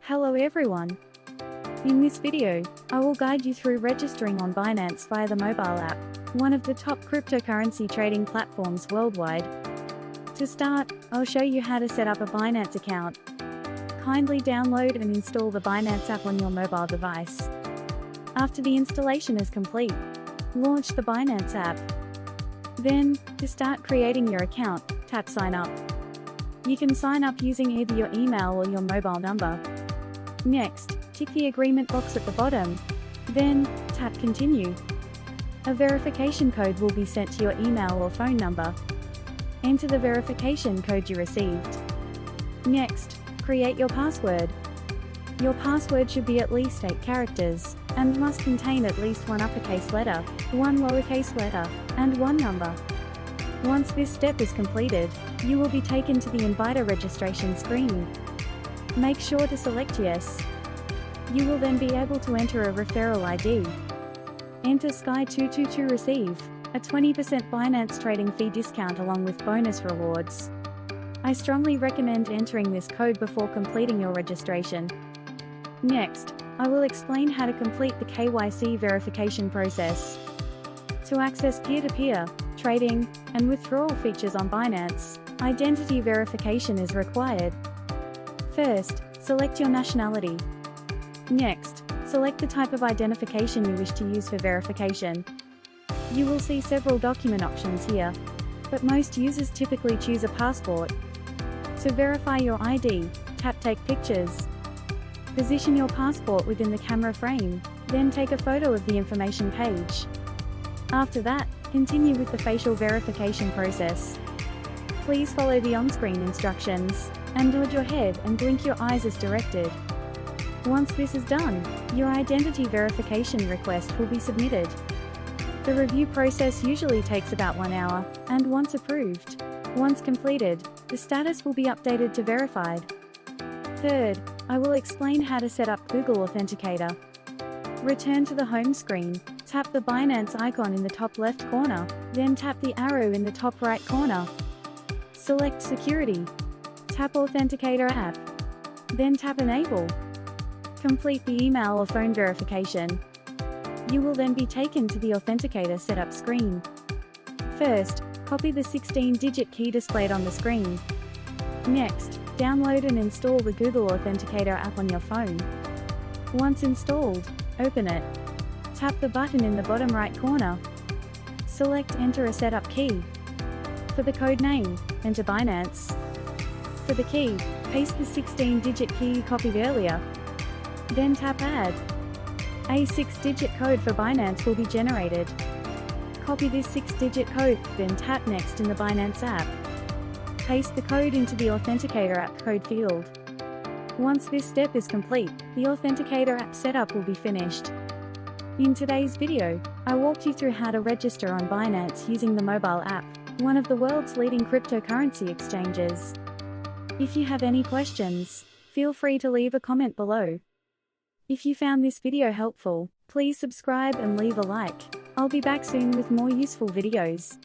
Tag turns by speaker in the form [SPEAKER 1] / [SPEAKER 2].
[SPEAKER 1] Hello everyone. In this video, I will guide you through registering on Binance via the mobile app, one of the top cryptocurrency trading platforms worldwide. To start, I'll show you how to set up a Binance account. Kindly download and install the Binance app on your mobile device. After the installation is complete, launch the Binance app. Then, to start creating your account, tap Sign Up. You can sign up using either your email or your mobile number. Next, tick the agreement box at the bottom. Then, tap Continue. A verification code will be sent to your email or phone number. Enter the verification code you received. Next, create your password. Your password should be at least 8 characters, and must contain at least one uppercase letter, one lowercase letter, and one number. Once this step is completed, you will be taken to the Inviter registration screen. Make sure to select Yes. You will then be able to enter a referral ID. Enter Sky222 to receive a 20% Binance trading fee discount along with bonus rewards. I strongly recommend entering this code before completing your registration. Next, I will explain how to complete the KYC verification process. To access peer-to-peer, trading, and withdrawal features on Binance, identity verification is required. First, select your nationality. Next, select the type of identification you wish to use for verification. You will see several document options here, but most users typically choose a passport. To verify your ID, tap Take Pictures. Position your passport within the camera frame, then take a photo of the information page. After that, continue with the facial verification process. Please follow the on-screen instructions, and nod your head and blink your eyes as directed. Once this is done, your identity verification request will be submitted. The review process usually takes about 1 hour, and once approved, once completed, the status will be updated to verified. Third, I will explain how to set up Google Authenticator. Return to the home screen, tap the Binance icon in the top left corner, then tap the arrow in the top right corner. Select Security. Tap Authenticator app. Then tap Enable. Complete the email or phone verification. You will then be taken to the Authenticator setup screen. First, copy the 16-digit key displayed on the screen. Next, download and install the Google Authenticator app on your phone. Once installed, open it. Tap the button in the bottom right corner. Select Enter a setup key. For the code name, enter Binance. For the key, paste the 16-digit key you copied earlier. Then tap Add. A 6-digit code for Binance will be generated. Copy this 6-digit code, then tap Next in the Binance app. Paste the code into the Authenticator app code field. Once this step is complete, the Authenticator app setup will be finished. In today's video, I walked you through how to register on Binance using the mobile app, one of the world's leading cryptocurrency exchanges. If you have any questions, feel free to leave a comment below. If you found this video helpful, please subscribe and leave a like. I'll be back soon with more useful videos.